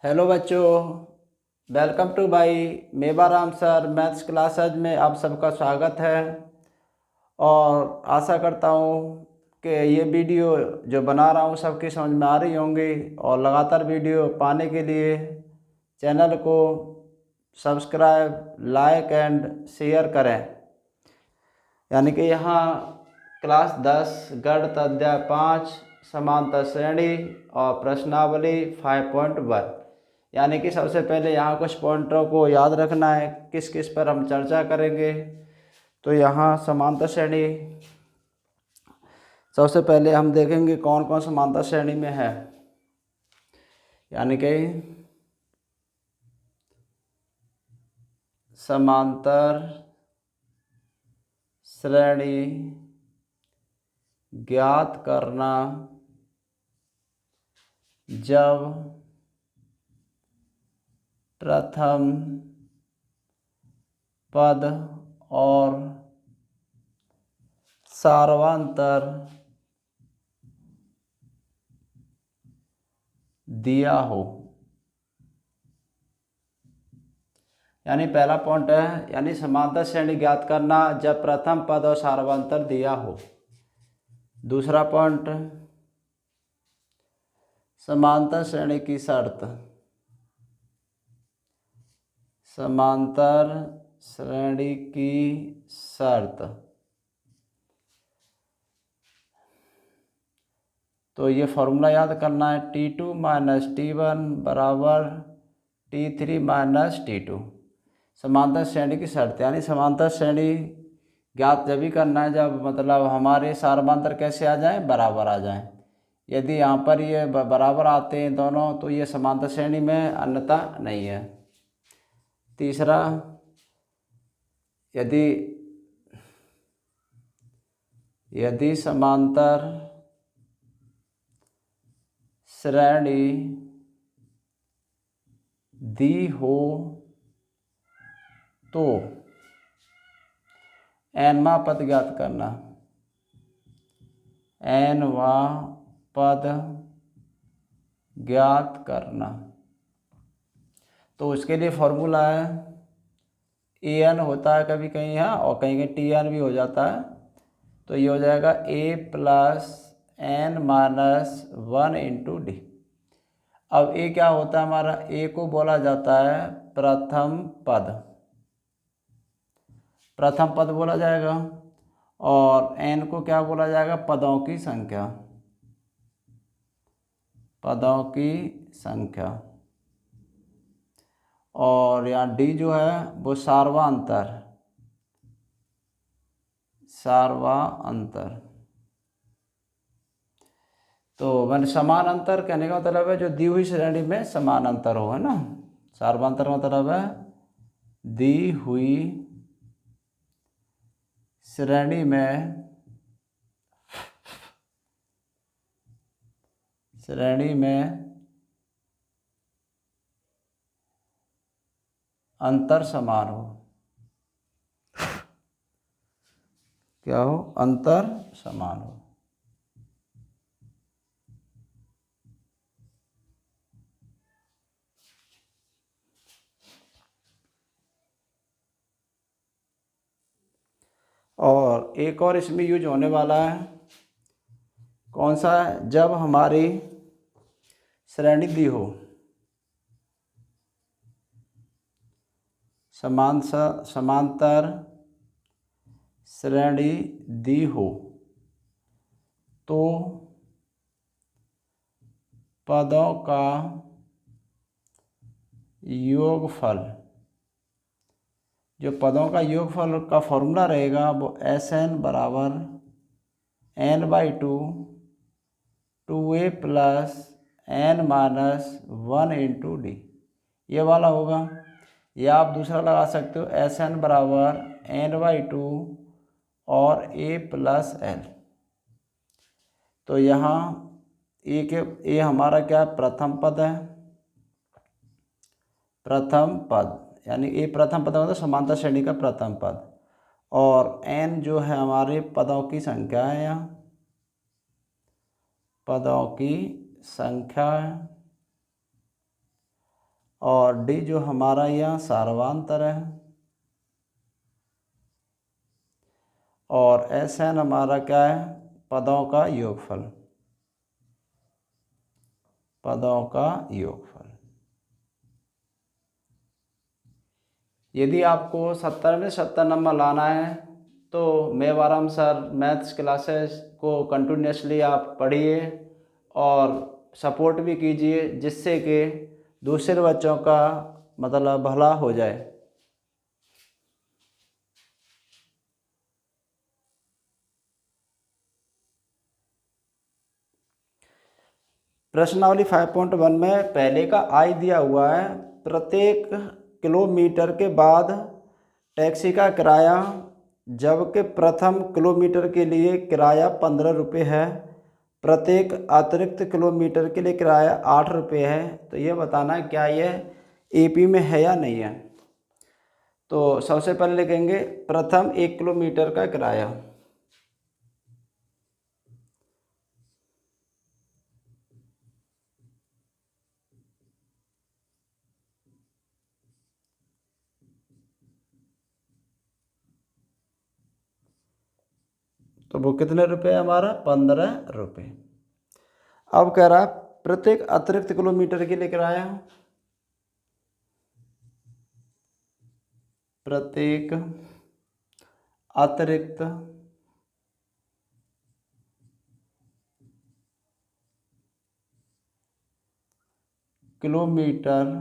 Hello बच्चों, welcome to भाई Mewaram sir maths classes में आप सबका स्वागत है। और आशा करता हूँ कि ये वीडियो जो बना रहा हूँ सबकी समझ में आ रही होंगी। और लगातार वीडियो पाने के लिए चैनल को सब्सक्राइब, लाइक एंड शेयर करें। यानी कि यहाँ क्लास 10 गणित अध्याय 5 समांतर श्रेणी और प्रश्नावली 5.1। यानी कि सबसे पहले यहाँ कुछ पॉइंटों को याद रखना है, किस किस पर हम चर्चा करेंगे। तो यहाँ समांतर श्रेणी सबसे पहले हम देखेंगे कौन कौन समांतर श्रेणी में है। यानी कि समांतर श्रेणी ज्ञात करना जब प्रथम पद और सार्वंतर दिया हो। यानी पहला पॉइंट है, यानी समांतर श्रेणी ज्ञात करना जब प्रथम पद और सार्वंतर दिया हो। दूसरा पॉइंट, समांतर श्रेणी की शर्त। समांतर श्रेणी की शर्त। तो ये फॉर्मूला याद करना है, T2 माइनस T1 बराबर T3 माइनस T2। समांतर श्रेणी की शर्त, यानी समांतर श्रेणी ज्ञात जब भी करना है जब मतलब हमारे सार्वंतर कैसे आ जाएं, बराबर आ जाएं। यदि यहाँ पर ये बराबर आते हैं दोनों तो ये समांतर श्रेणी में, अन्यथा नहीं है। तीसरा, यदि समांतर श्रेणी दी हो तो nवां पद ज्ञात करना। nवां पद ज्ञात करना। तो उसके लिए फॉर्मूला है, an होता है कभी कहीं यहाँ और कहीं कहीं tn भी हो जाता है। तो ये हो जाएगा a plus n minus 1 into D. अब a क्या होता है हमारा, a को बोला जाता है प्रथम पद। प्रथम पद बोला जाएगा। और n को क्या बोला जाएगा, पदों की संख्या। पदों की संख्या। और यहाँ d जो है वो सार्वंतर। सार्वंतर। तो मैंने समान अंतर कहने का मतलब है जो दी हुई श्रेणी में समान अंतर हो, है ना। सार्वंतर मतलब है दी हुई श्रेणी में अंतर समान हो। क्या हो, अंतर समान हो। और एक और इसमें यूज होने वाला है, कौन सा है, जब हमारी श्रेणी दी हो, समांतर श्रेणी दी हो तो पदों का योगफल, जो पदों का योगफल का फॉर्मूला रहेगा वो Sn बराबर n/2 2a plus n minus 1 into D, ये वाला होगा। या आप दूसरा लगा सकते हो, Sn बराबर n/2 और a प्लस l। तो यहाँ ए हमारा क्या, प्रथम पद है। प्रथम पद यानी ए प्रथम पद मतलब समांतर श्रेणी का प्रथम पद। और n जो है हमारे पदों की संख्या है, यहाँ पदों की संख्या है। और डी जो हमारा यहाँ सार्वधातुक है, और एस एन हमारा क्या है, पदों का योगफल, पदों का योगफल। यदि आपको 70 में 70 नंबर लाना है तो मेवाराम सर मैथ्स क्लासेस को कंटिन्यूसली आप पढ़िए और सपोर्ट भी कीजिए, जिससे कि दूसरे बच्चों का मतलब भला हो जाए। प्रश्नावली 5.1 में पहले का आई दिया हुआ है, प्रत्येक किलोमीटर के बाद टैक्सी का किराया, जबकि प्रथम किलोमीटर के लिए किराया 15 रुपये है, प्रत्येक अतिरिक्त किलोमीटर के लिए किराया 8 रुपये है। तो ये बताना है क्या ये एपी में है या नहीं है। तो सबसे पहले लिखेंगे प्रथम 1 किलोमीटर का किराया, तो वो कितने रुपए है हमारा, 15 रुपये। अब कह रहा प्रत्येक अतिरिक्त किलोमीटर के लिए किराया, प्रत्येक अतिरिक्त किलोमीटर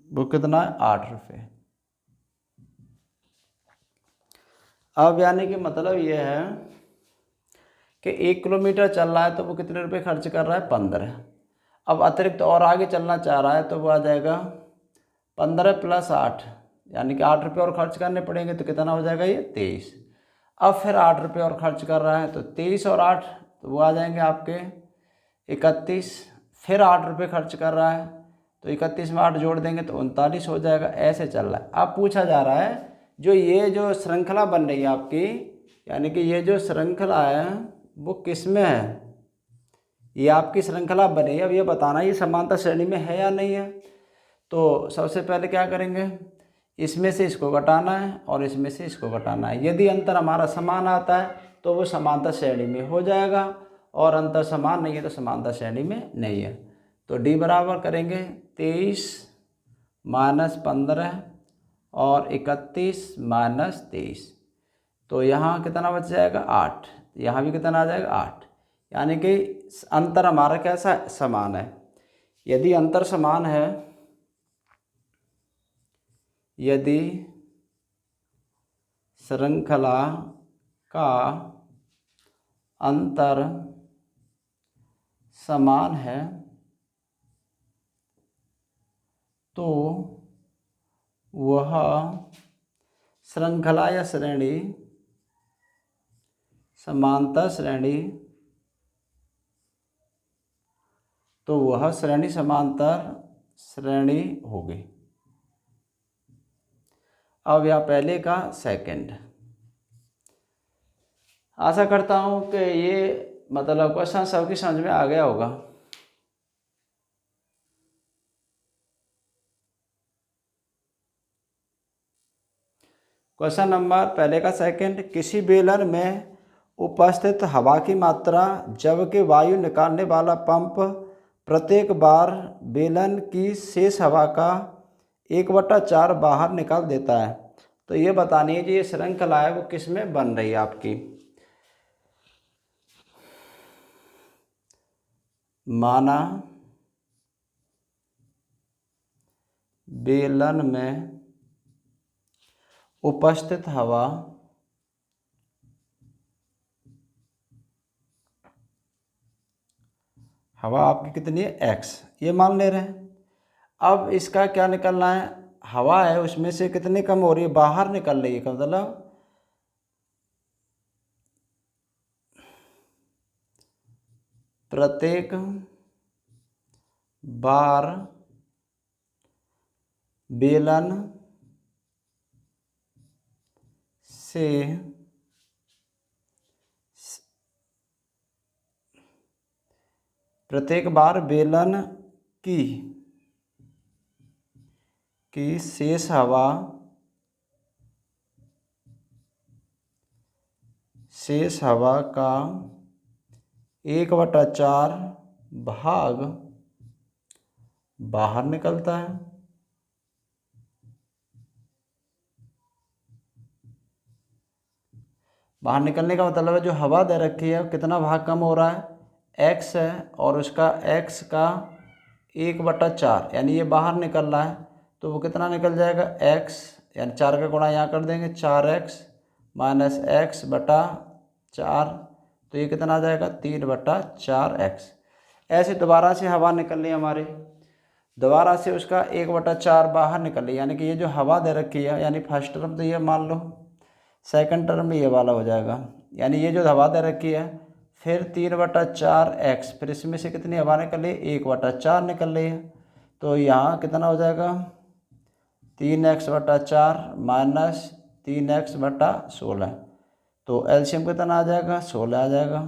वो कितना है, 8 रुपये। अब यानी कि मतलब ये है कि 1 किलोमीटर चल रहा है तो वो कितने रुपए खर्च कर रहा है, 15। अब अतिरिक्त और आगे चलना चाह रहा है तो वो आ जाएगा 15 + 8, यानी कि 8 रुपये और खर्च करने पड़ेंगे, तो कितना हो जाएगा ये, 23। अब फिर 8 रुपये और खर्च कर रहा है तो 23 और 8 तो वो आ जाएंगे आपके 31। फिर 8 रुपये खर्च कर रहा है तो 31 में 8 जोड़ देंगे तो 39 हो जाएगा। ऐसे चल रहा है। अब पूछा जा रहा है जो ये जो श्रृंखला बन रही है आपकी, यानी कि ये जो श्रृंखला है वो किस में है, ये आपकी श्रृंखला बनी है। अब ये बताना ये समांतर श्रेणी में है या नहीं है। तो सबसे पहले क्या करेंगे, इसमें से इसको घटाना है और इसमें से इसको घटाना है। यदि अंतर हमारा समान आता है तो वो समांतर श्रेणी में हो जाएगा, और अंतर समान नहीं है तो समांतर श्रेणी में नहीं है। तो डी बराबर करेंगे 23 - 15 और 31 - 23, तो यहाँ कितना बच जाएगा, 8। यहाँ भी कितना आ जाएगा, 8। यानी कि अंतर हमारा कैसा समान है। यदि अंतर समान है, यदि श्रृंखला का अंतर समान है तो वह श्रृंखला या श्रेणी समांतर श्रेणी, तो वह श्रेणी समांतर श्रेणी होगी। अब यह पहले का सेकंड। आशा करता हूं कि ये मतलब क्वेश्चन सबकी समझ में आ गया होगा। क्वेश्चन नंबर पहले का सेकंड, किसी बेलन में उपस्थित हवा की मात्रा जबकि वायु निकालने वाला पंप प्रत्येक बार बेलन की शेष हवा का 1/4 बाहर निकाल देता है। तो ये बतानी है कि ये श्रृंखला है वो किस में बन रही है आपकी। माना बेलन में उपस्थित हवा आपकी कितनी है, x, ये मान ले रहे हैं। अब इसका क्या निकलना है, हवा है उसमें से कितनी कम हो रही है, बाहर निकल रही है, का मतलब प्रत्येक बार बेलन से प्रत्येक बार बेलन की शेष हवा का 1/4 भाग बाहर निकलता है। बाहर निकलने का मतलब है जो हवा दे रखी है कितना भाग कम हो रहा है, x है, और उसका x का 1/4 यानी ये बाहर निकल रहा है, तो वो कितना निकल जाएगा, x यानी 4 का गुणा यहाँ कर देंगे, 4x माइनस x/4, तो ये कितना आ जाएगा 3/4x। ऐसे दोबारा से हवा निकल रही है हमारे, दोबारा से उसका 1/4 बाहर निकल रही है, यानी कि ये जो हवा दे रखी है, यानी फर्स्ट टर्म तो ये मान लो, सेकंड टर्म में ये वाला हो जाएगा, यानी ये जो हवा दे रखी है, फिर 3/4x, फिर इसमें से कितनी हवा निकल रही है, 1/4 निकल रही है, तो यहाँ कितना हो जाएगा 3x/4 माइनस 3x/16, तो एलसीएम कितना आ जाएगा 16 आ जाएगा।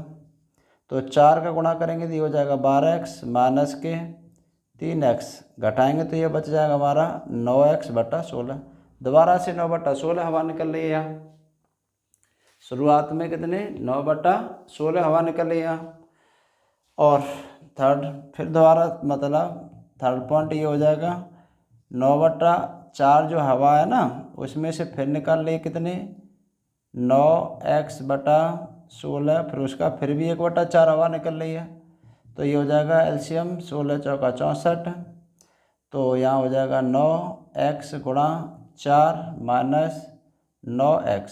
तो 4 का गुणा करेंगे तो ये हो जाएगा 12x माइनस के 3x, घटाएंगे तो ये बच जाएगा हमारा 9x/16। दोबारा से 9/16 हवा निकल रही है यहाँ, शुरुआत में कितने 9/16 हवा निकल रही है यहाँ। और फिर दोबारा मतलब थर्ड पॉइंट ये हो जाएगा 9/4 जो हवा है ना, उसमें से फिर निकाल लिए कितने 9x/16, फिर उसका फिर भी 1/4 हवा निकल रही है, तो ये हो जाएगा एलसीएम 16 चौका 64, तो यहाँ हो जाएगा 9x गुणा 4 माइनस 9x,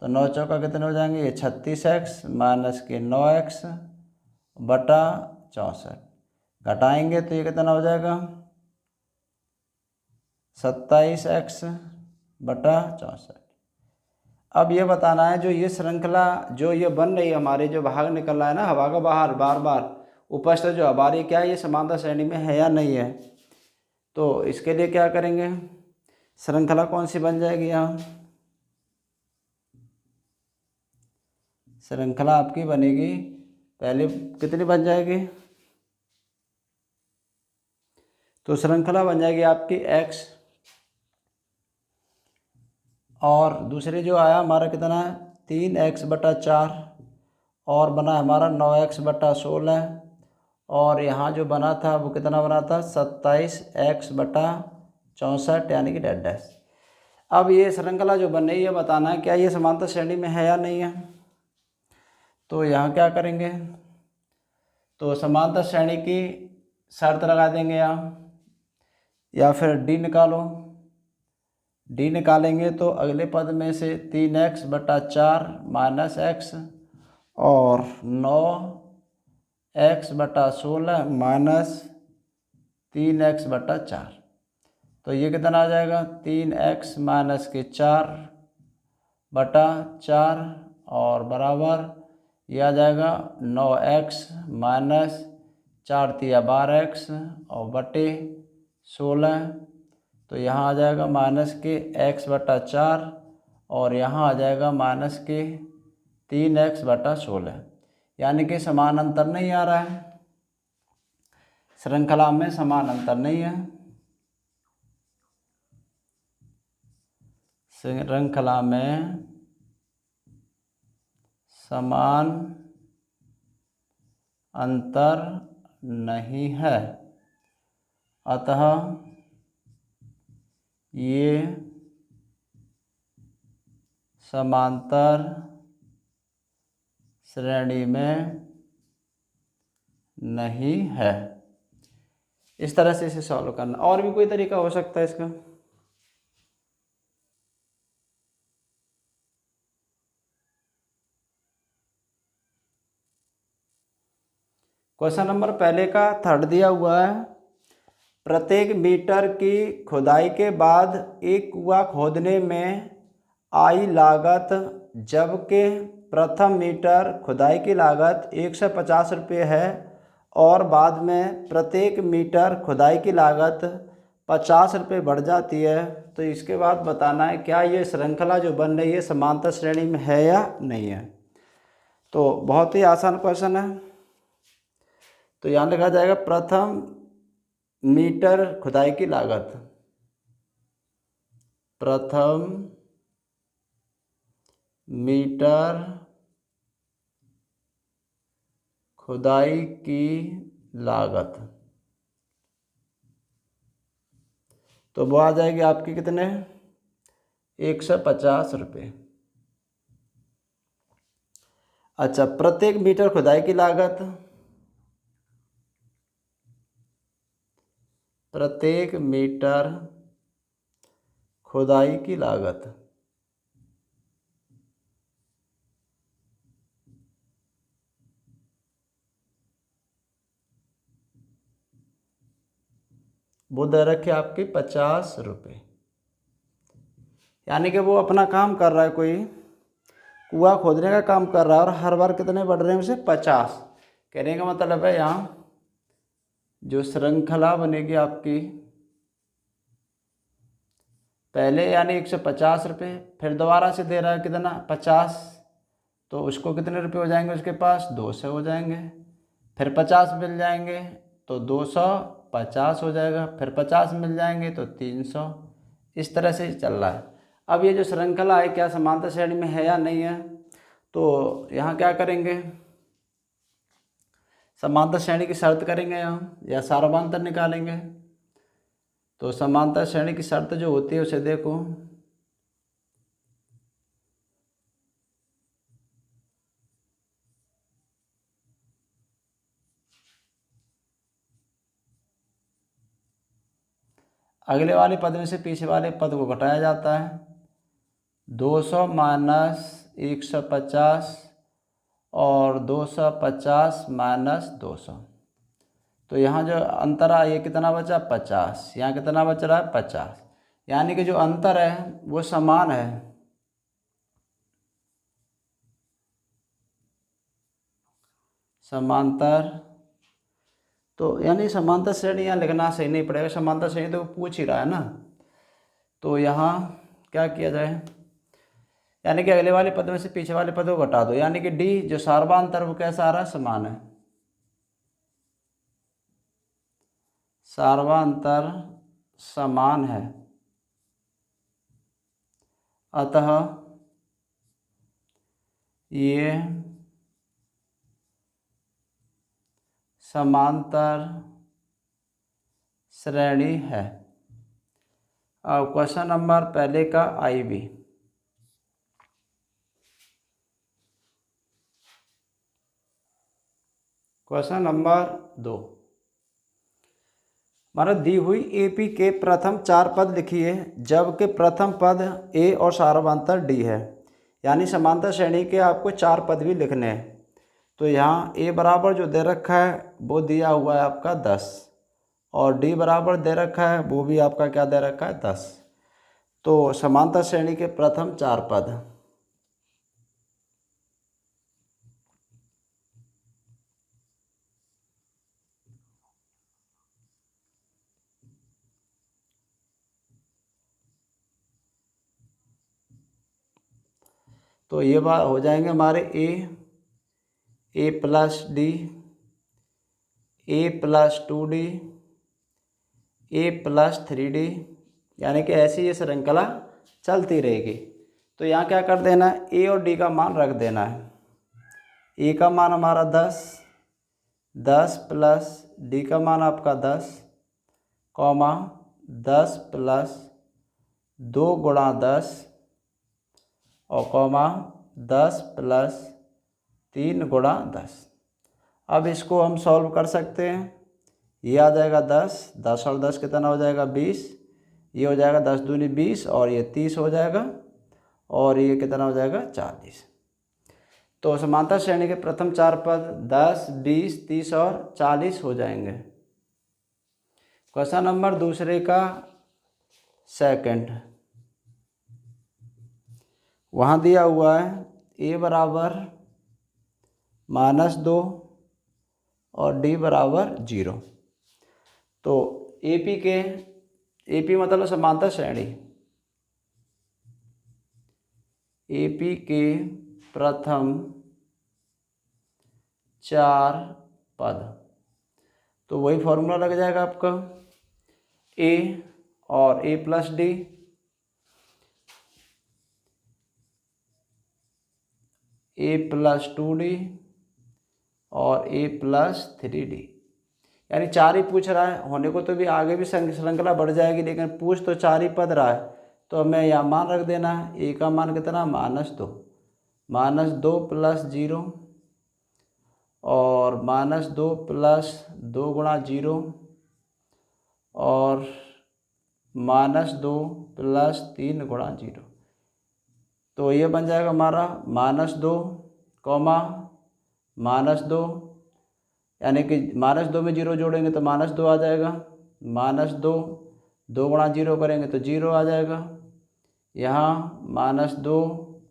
तो 9 चौका कितने हो जाएंगे, ये 36x माइनस के 9x/64, घटाएंगे तो ये कितना हो जाएगा 27x/64। अब ये बताना है जो ये श्रृंखला जो ये बन रही है हमारे, जो भाग निकल रहा है ना हवा का बाहर बार बार उपस्थित जो हवा रही, क्या ये समांतर श्रेणी में है या नहीं है, तो इसके लिए क्या करेंगे, श्रृंखला कौन सी बन जाएगी, यहाँ श्रृंखला आपकी बनेगी, पहले कितनी बन जाएगी, तो श्रृंखला बन जाएगी आपकी x, और दूसरे जो आया हमारा कितना है 3x/4, और बना हमारा 9x/16, और यहाँ जो बना था वो कितना बना था 27x/64 यानी कि डैश। अब ये श्रृंखला जो बन रही है बताना है क्या ये समांतर श्रेणी में है या नहीं है, तो यहाँ क्या करेंगे, तो समांतर श्रेणी की शर्त लगा देंगे यहाँ, या फिर डी निकालो, डी निकालेंगे तो अगले पद में से 3x/4 माइनस x और 9x/16 माइनस 3x/4, तो ये कितना आ जाएगा 3x माइनस के 4/4 और बराबर ये आ जाएगा 9x माइनस 4 × 12x और बटे 16, तो यहाँ आ जाएगा माइनस के x/4 और यहाँ आ जाएगा माइनस के 3x/16, यानी कि समान अंतर नहीं आ रहा है, श्रृंखला में समान अंतर नहीं है, श्रृंखला में समान अंतर नहीं है, अतः ये समांतर श्रेणी में नहीं है। इस तरह से इसे सॉल्व करना। और भी कोई तरीका हो सकता है इसका? क्वेश्चन नंबर पहले का थर्ड दिया हुआ है, प्रत्येक मीटर की खुदाई के बाद एक कुआं खोदने में आई लागत, जबकि प्रथम मीटर खुदाई की लागत 150 रुपये है और बाद में प्रत्येक मीटर खुदाई की लागत ₹50 बढ़ जाती है, तो इसके बाद बताना है क्या ये श्रृंखला जो बन रही है समांतर श्रेणी में है या नहीं है। तो बहुत ही आसान क्वेश्चन है। तो यहाँ लिखा जाएगा प्रथम मीटर खुदाई की लागत, प्रथम मीटर खुदाई की लागत, तो वो आ जाएगी आपकी कितने, ₹150। अच्छा, प्रत्येक मीटर खुदाई की लागत, प्रत्येक मीटर खुदाई की लागत, वो दे रखे आपके ₹50। यानी कि वो अपना काम कर रहा है, कोई कुआं खोदने का काम कर रहा है, और हर बार कितने बढ़ रहे हैं उसे, 50। कहने का मतलब है यहाँ जो श्रृंखला बनेगी आपकी, पहले यानी ₹150, फिर दोबारा से दे रहा है कितना, 50, तो उसको कितने रुपए हो जाएंगे उसके पास, 200 हो जाएंगे। फिर 50 मिल जाएंगे तो 250 हो जाएगा, फिर 50 मिल जाएंगे तो 300। इस तरह से चल रहा है। अब ये जो श्रृंखला है क्या समांतर श्रेणी में है या नहीं है, तो यहाँ क्या करेंगे, समांतर श्रेणी की शर्त करेंगे यहाँ, या सार्वधातुक निकालेंगे। तो समांतर श्रेणी की शर्त जो होती है उसे देखो, अगले वाले पद में से पीछे वाले पद को घटाया जाता है। 200 माइनस 150 और 250 माइनस 200, तो यहाँ जो अंतर है ये कितना बचा, 50। यहाँ कितना बच रहा है, 50। यानी कि जो अंतर है वो समान है, समांतर। तो यानी समांतर श्रेणी यहाँ लिखना सही नहीं पड़ेगा, समांतर श्रेणी तो पूछ ही रहा है ना। तो यहाँ क्या किया जाए, यानी कि अगले वाले पद में से पीछे वाले पद को घटा दो, यानी कि डी जो सार्वधातुक वो कैसा आ रहा है, समान है, सार्वधातुक समान है, अतः ये समांतर श्रेणी है। अब क्वेश्चन नंबर पहले का आई बी, क्वेश्चन नंबर 2, हमारा दी हुई एपी के प्रथम 4 पद लिखिए जबकि प्रथम पद ए और सार्वधातुक डी है। यानी समांतर श्रेणी के आपको 4 पद भी लिखने हैं। तो यहाँ ए बराबर जो दे रखा है वो दिया हुआ है आपका 10, और डी बराबर दे रखा है वो भी आपका क्या दे रखा है, 10। तो समांतर श्रेणी के प्रथम 4 पद, तो ये बात हो जाएंगे हमारे ए प्लस डी, ए प्लस 2D, ए प्लस 3D, यानी कि ऐसी ये श्रृंखला चलती रहेगी। तो यहाँ क्या कर देना है, ए और डी का मान रख देना है। ए का मान हमारा 10 प्लस डी का मान आपका 10, कॉमा 10 प्लस 2 गुणा 10, और कॉमा 10 प्लस 3 गुणा 10। अब इसको हम सॉल्व कर सकते हैं। ये आ जाएगा 10 और 10 कितना हो जाएगा, 20। ये हो जाएगा 10 दूनी 20, और ये 30 हो जाएगा, और ये कितना हो जाएगा, 40। तो समांतर श्रेणी के प्रथम 4 पद 10, 20, 30 और 40 हो जाएंगे। क्वेश्चन नंबर दूसरे का सेकंड, वहाँ दिया हुआ है ए बराबर -2 और डी बराबर 0। तो ए पी के एपी मतलब समांतर श्रेणी। एपी के प्रथम 4 पद, तो वही फॉर्मूला लग जाएगा आपका, ए और ए प्लस डी, ए प्लस 2d और ए प्लस 3d। यानी 4 ही पूछ रहा है, होने को तो भी आगे भी श्रृंखला बढ़ जाएगी, लेकिन पूछ तो 4 ही पद रहा है, तो हमें यहाँ मान रख देना है। ए का मान कितना, -2, -2 प्लस 0 और -2 प्लस 2 गुणा 0 और -2 प्लस 3 गुणा 0। तो ये बन जाएगा हमारा -2, -2, यानी कि -2 में 0 जोड़ेंगे तो -2 आ जाएगा, -2, 2 गुणा 0 करेंगे तो 0 आ जाएगा, यहाँ -2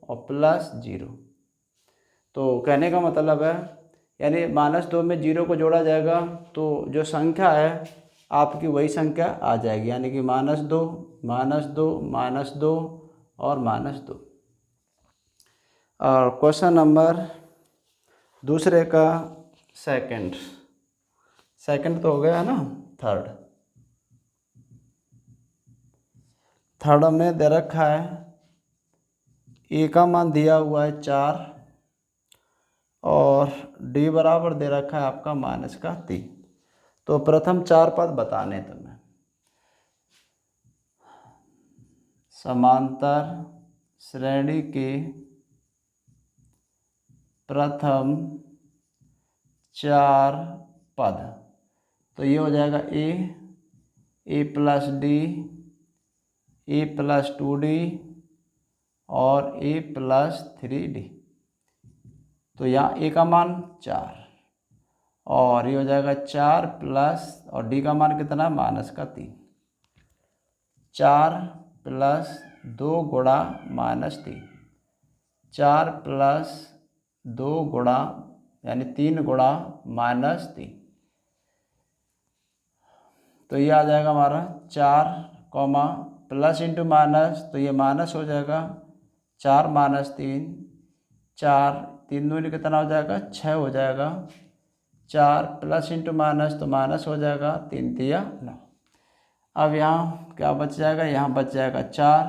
और प्लस 0। तो कहने का मतलब है, यानी -2 में 0 को जोड़ा जाएगा तो जो संख्या है आपकी वही संख्या आ जाएगी, यानी कि -2, -2, -2 और -2। और क्वेश्चन नंबर दूसरे का सेकंड तो हो गया ना। थर्ड में दे रखा है ए का मान दिया हुआ है 4 और डी बराबर दे रखा है आपका -3। तो प्रथम 4 पद बताने तुम्हें। समांतर श्रेणी के प्रथम 4 पद, तो ये हो जाएगा ए प्लस डी, ए प्लस 2d और ए प्लस 3d। तो यहाँ ए का मान 4 और ये हो जाएगा 4 प्लस, और डी का मान कितना, -3, 4 प्लस 2 गुणा -3, 4 प्लस 2 गुणा यानी 3 गुणा -3। तो ये आ जाएगा हमारा 4, प्लस इंटू माइनस, तो ये माइनस हो जाएगा, 4 - 3, 4, 3 दूनी कितना हो जाएगा, 6 हो जाएगा, 4 प्लस इंटू माइनस तो माइनस हो जाएगा, 3 तिया 9। अब यहाँ क्या बच जाएगा, यहाँ बच जाएगा 4,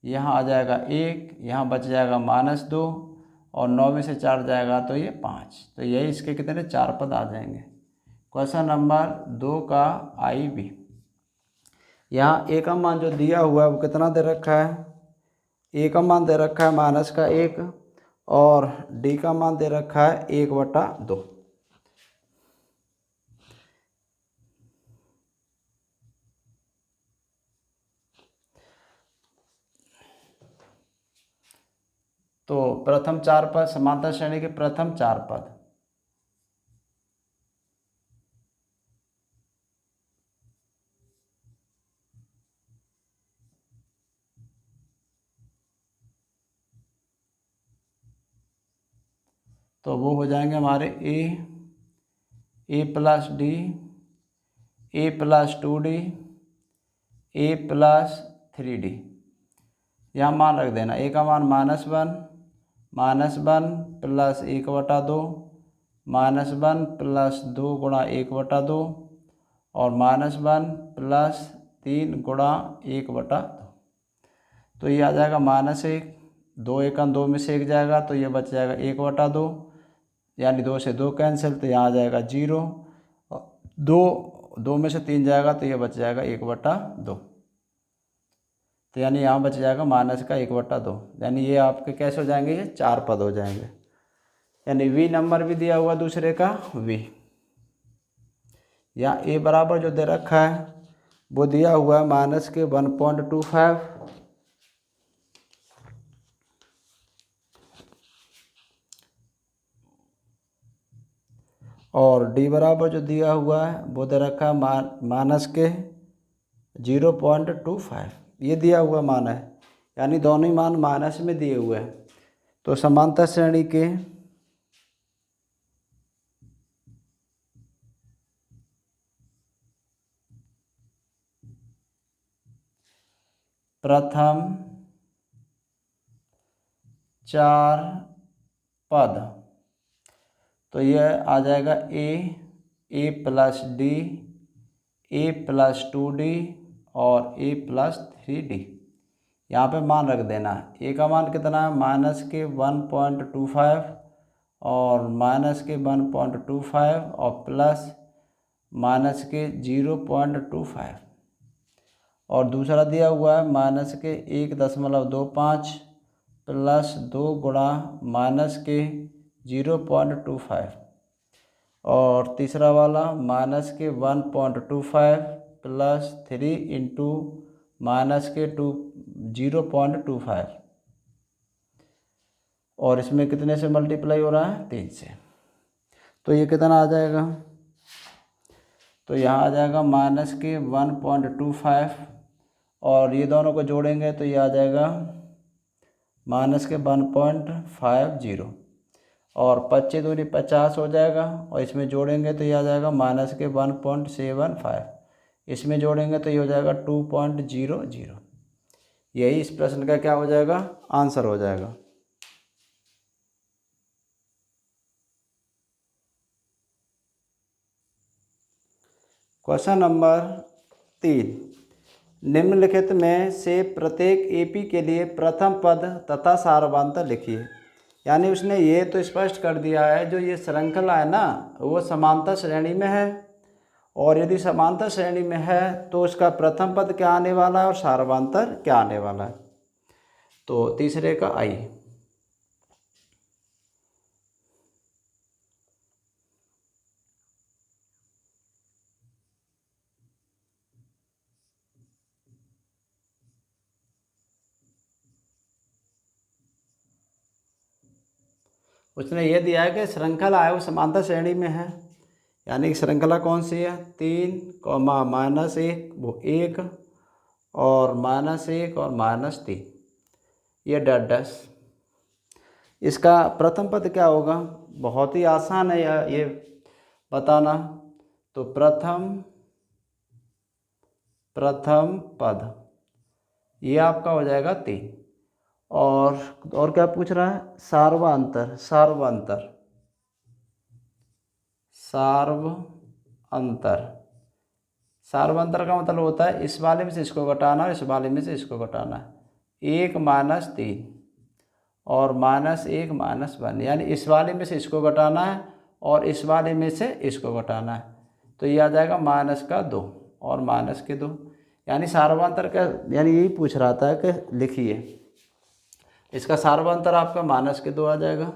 यहाँ आ जाएगा 1, यहाँ बच जाएगा -2 और 9 में से 4 जाएगा तो ये 5। तो यही इसके कितने 4 पद आ जाएंगे। क्वेश्चन नंबर 2 का IB। यहाँ ए का मान जो दिया हुआ है वो कितना दे रखा है, ए का मान दे रखा है -1 और डी का मान दे रखा है 1/2। तो प्रथम 4 पद, समांतर श्रेणी के प्रथम 4 पद। तो वो हो जाएंगे हमारे ए प्लस डी, ए प्लस 2d, ए प्लस 3d। यहाँ मान रख देना, ए का मान -1 प्लस 1/2, -1 प्लस 2 गुणा 1/2 और -1 प्लस 3 गुणा 1/2। तो ये आ जाएगा -1, 2 1 2 में से 1 जाएगा तो ये बच जाएगा 1/2, यानी 2 से 2 कैंसिल, तो यहाँ आ जाएगा 0, 2 में से 3 जाएगा तो ये बच जाएगा 1/2। तो यानी यहाँ बच जाएगा -1/2, यानी ये आपके कैसे हो जाएंगे, ये 4 पद हो जाएंगे। यानी V नंबर भी दिया हुआ दूसरे का V। यहाँ A बराबर जो दे रखा है वो दिया हुआ है -1.25 और D बराबर जो दिया हुआ है वो दे रखा है -0.25। ये दिया हुआ मान है, यानी दोनों ही मान माइनस में दिए हुए हैं। तो समांतर श्रेणी के प्रथम 4 पद, तो यह आ जाएगा ए प्लस डी, ए प्लस 2d और ए प्लस 3d। यहाँ पे मान रख देना। ए का मान कितना है, माइनस के 1.25 और माइनस के 1.25 और प्लस माइनस के 0.25, और दूसरा दिया हुआ है माइनस के 1.25 प्लस 2 गुणा माइनस के 0.25, और तीसरा वाला माइनस के 1.25 प्लस 3 इंटू माइनस के 0.25, और इसमें कितने से मल्टीप्लाई हो रहा है, 3 से। तो ये कितना आ जाएगा, तो यहाँ आ जाएगा माइनस के 1.25, और ये दोनों को जोड़ेंगे तो ये आ जाएगा माइनस के 1.50, और 25 दूनी 50 हो जाएगा, और इसमें जोड़ेंगे तो ये आ जाएगा माइनस के 1.75, इसमें जोड़ेंगे तो ये हो जाएगा 2.00। यही इस प्रश्न का क्या हो जाएगा, आंसर हो जाएगा। क्वेश्चन नंबर 3, निम्नलिखित में से प्रत्येक एपी के लिए प्रथम पद तथा सारवांतर लिखिए। यानी उसने ये तो स्पष्ट कर दिया है, जो ये श्रृंखला है ना वो समांतर श्रेणी में है, और यदि समांतर श्रेणी में है तो उसका प्रथम पद क्या आने वाला है और सारवांतर क्या आने वाला है। तो तीसरे का आई, उसने ये दिया है कि श्रृंखला है वो समांतर श्रेणी में है। यानी कि श्रृंखला कौन सी है, 3 -1 वो 1 और -1 और -3, ये डैश। इसका प्रथम पद क्या होगा, बहुत ही आसान है ये बताना। तो प्रथम पद ये आपका हो जाएगा 3, और क्या पूछ रहा है, सार्वांतर का मतलब होता है इस वाले में से इसको घटाना और इस वाले में से इसको घटाना। 1 - 3 और -1 -1, यानी इस वाले में से इसको घटाना है और इस वाले में से इसको घटाना है, तो ये आ जाएगा -2 और -2। यानी सार्वांतर का, यानी यही पूछ रहा था कि लिखिए, इसका सार्वांतर आपका -2 आ जाएगा।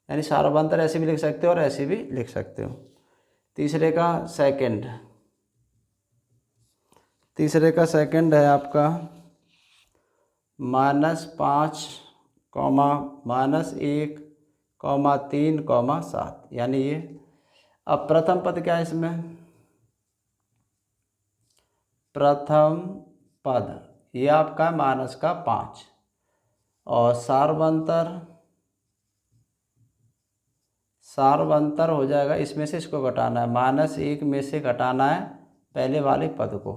यानी सार्वांतर ऐसे भी लिख सकते हो और ऐसे भी लिख सकते हो। तीसरे का सेकंड है आपका -5, -1, -3, 7, यानी ये। अब प्रथम पद क्या है इसमें, प्रथम पद ये आपका -5, और सार्वंतर हो जाएगा, इसमें से इसको घटाना है, -1 में से घटाना है पहले वाले पद को,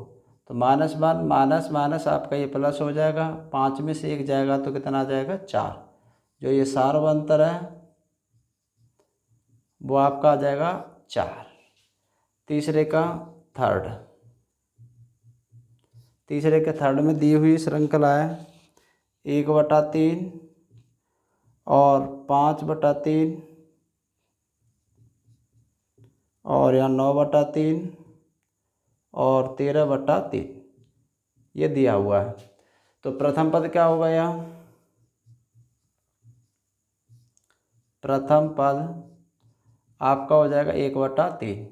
तो -1 माइनस आपका ये प्लस हो जाएगा, 5 में से 1 जाएगा तो कितना आ जाएगा, 4। जो ये सार्वंतर है वो आपका आ जाएगा 4। तीसरे का थर्ड में दी हुई श्रृंखला है 1/3 और 5/3 और यहाँ 9/3 और 13/3, ये दिया हुआ है। तो प्रथम पद क्या होगा, यहाँ प्रथम पद आपका हो जाएगा 1/3।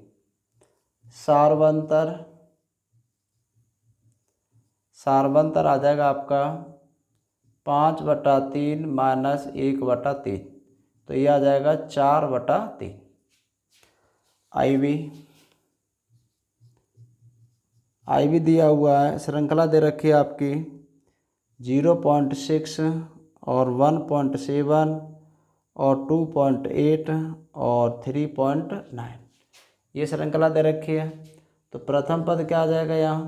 सार्वंतर आ जाएगा आपका 5/3 - 1/3, तो ये आ जाएगा 4/3। IV दिया हुआ है, श्रृंखला दे रखी है आपकी 0.6 और 1.7 और 2.8 और 3.9, ये श्रृंखला दे रखी है। तो प्रथम पद क्या आ जाएगा यहाँ,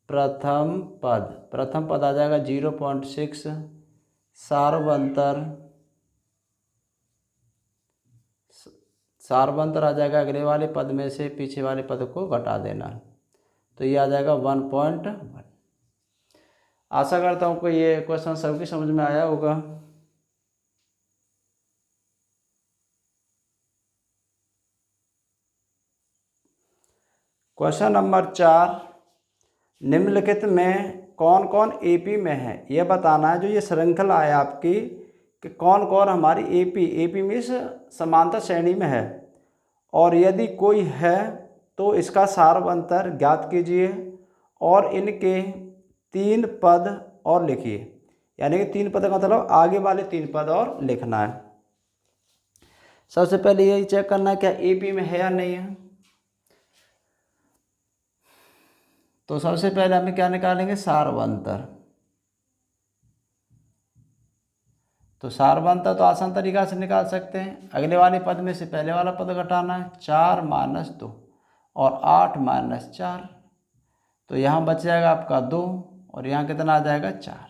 प्रथम पद आ जाएगा 0.6, सार्वंतर आ जाएगा अगले वाले पद में से पीछे वाले पद को घटा देना, तो ये आ जाएगा 1.1। आशा करता हूँ कि ये क्वेश्चन सबकी समझ में आया होगा। क्वेश्चन नंबर 4, निम्नलिखित में कौन कौन एपी में है, यह बताना है। जो ये श्रृंखला है आपकी कि कौन कौन हमारी एपी में इस समांतर श्रेणी में है, और यदि कोई है तो इसका सार्वंतर ज्ञात कीजिए और इनके 3 पद और लिखिए। यानी कि 3 पद का मतलब आगे वाले 3 पद और लिखना है। सबसे पहले यही चेक करना है क्या एपी में है या नहीं है। तो सबसे पहले हमें क्या निकालेंगे, सार्वंतर। तो सार्वंतर तो आसान तरीका से निकाल सकते हैं। अगले वाले पद में से पहले वाला पद घटाना है, 4 - 2 और 8 - 4, तो यहाँ बच जाएगा आपका 2 और यहाँ कितना आ जाएगा 4।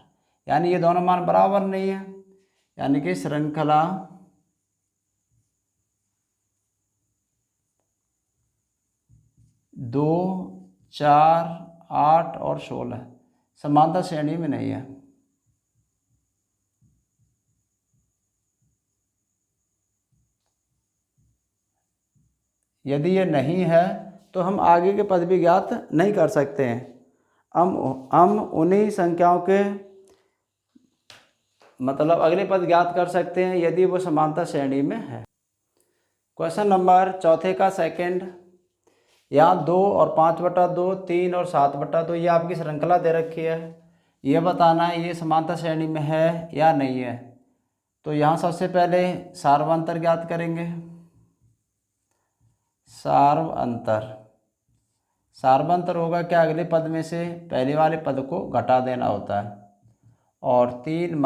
यानी ये दोनों मान बराबर नहीं है, यानी कि श्रृंखला 2, 4, 8 और 16 समांतर श्रेणी में नहीं है। यदि ये नहीं है तो हम आगे के पद भी ज्ञात नहीं कर सकते हैं। हम उन्हीं संख्याओं के मतलब अगले पद ज्ञात कर सकते हैं यदि वो समांतर श्रेणी में है। क्वेश्चन नंबर 4 का सेकंड, यहाँ 2 और 5/2, 3 और 7/2 ये आपकी श्रृंखला दे रखी है। ये बताना है ये समांतर श्रेणी में है या नहीं है। तो यहाँ सबसे पहले सार्वंतर ज्ञात करेंगे। सार्वंतर होगा क्या, अगले पद में से पहले वाले पद को घटा देना होता है, और 3 -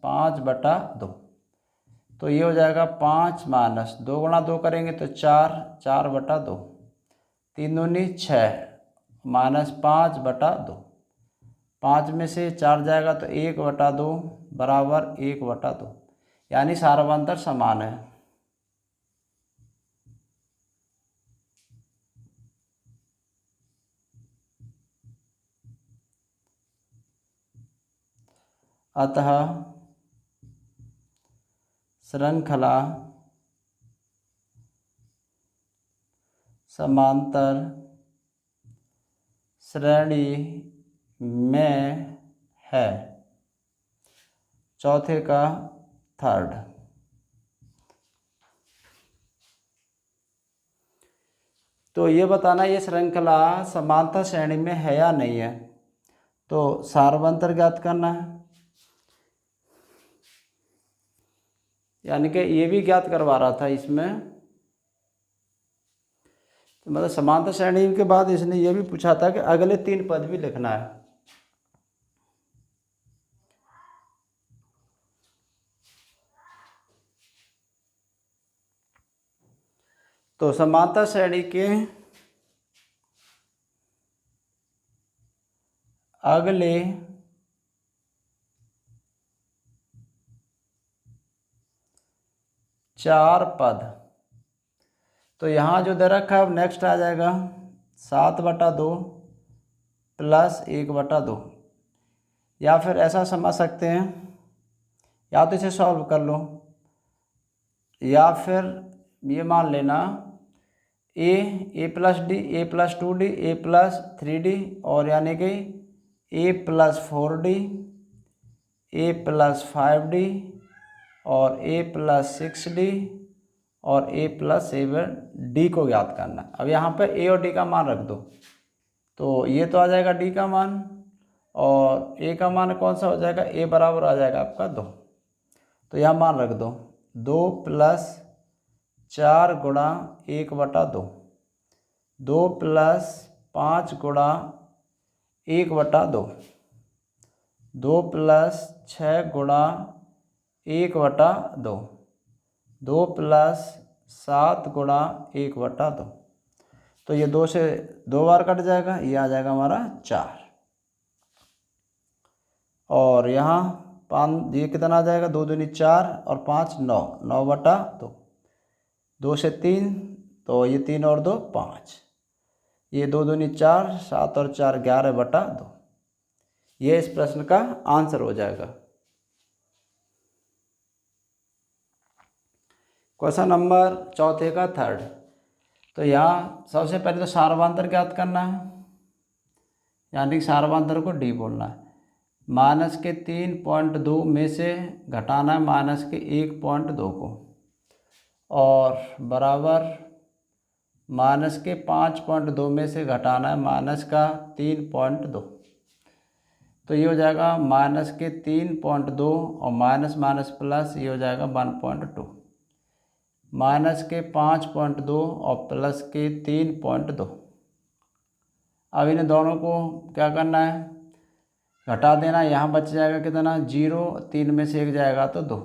5/2, तो ये हो जाएगा 5 - 2 गुणा 2 करेंगे तो 4/2, 3 दूनी 6 -5/2, 5 में से 4 जाएगा तो 1/2 बराबर 1/2, यानी सार्वंतर समान है। अतः श्रृंखला समांतर श्रेणी में है। चौथे का थर्ड, तो ये बताना ये श्रृंखला समांतर श्रेणी में है या नहीं है। तो सार्वंतर ज्ञात करना है, यानी कि ये भी ज्ञात करवा रहा था इसमें। तो मतलब समांतर श्रेणी के बाद इसने ये भी पूछा था कि अगले 3 पद भी लिखना है। तो समांतर श्रेणी के अगले 4 पद, तो यहाँ जो दे रखा है अब नेक्स्ट आ जाएगा 7/2 + 1/2, या फिर ऐसा समझ सकते हैं, या तो इसे सॉल्व कर लो या फिर ये मान लेना a + d, a + 2d, a + 3d, और यानी कि a + 4d, a + 5d और a + 6d और a + 7d को ज्ञात करना। अब यहाँ पे a और d का मान रख दो, तो ये तो आ जाएगा d का मान, और a का मान कौन सा हो जाएगा, a बराबर आ जाएगा आपका 2। तो यहाँ मान रख दो, 2 + 4 गुणा 1/2, 2 + 5 गुणा 1/2, 2 + 6 गुणा 1/2, 2 + 7 गुणा 1/2। तो ये 2 से 2 बार कट जाएगा, ये आ जाएगा हमारा 4। और यहाँ 5, ये कितना आ जाएगा, 2 दूनी 4 और 5 9, 9/2। 2 से 3, तो ये 3 और 2 5, ये 2 दूनी 4, 7 और 4 11/2। ये इस प्रश्न का आंसर हो जाएगा। क्वेश्चन नंबर चौथे का थर्ड। तो यहाँ सबसे पहले तो सार्वधातुक ज्ञात करना है, यानी सार्वधातुक को डी बोलना है। माइनस के 3.2 में से घटाना है माइनस के 1.2 को, और बराबर माइनस के 5.2 में से घटाना है माइनस का 3.2। तो ये हो जाएगा माइनस के 3.2 और माइनस माइनस प्लस, ये हो जाएगा 1.2। माइनस के 5.2 और प्लस के 3.2। अब इन दोनों को क्या करना है, घटा देना। यहाँ बच जाएगा कितना, 0, 3 में से 1 जाएगा तो 2।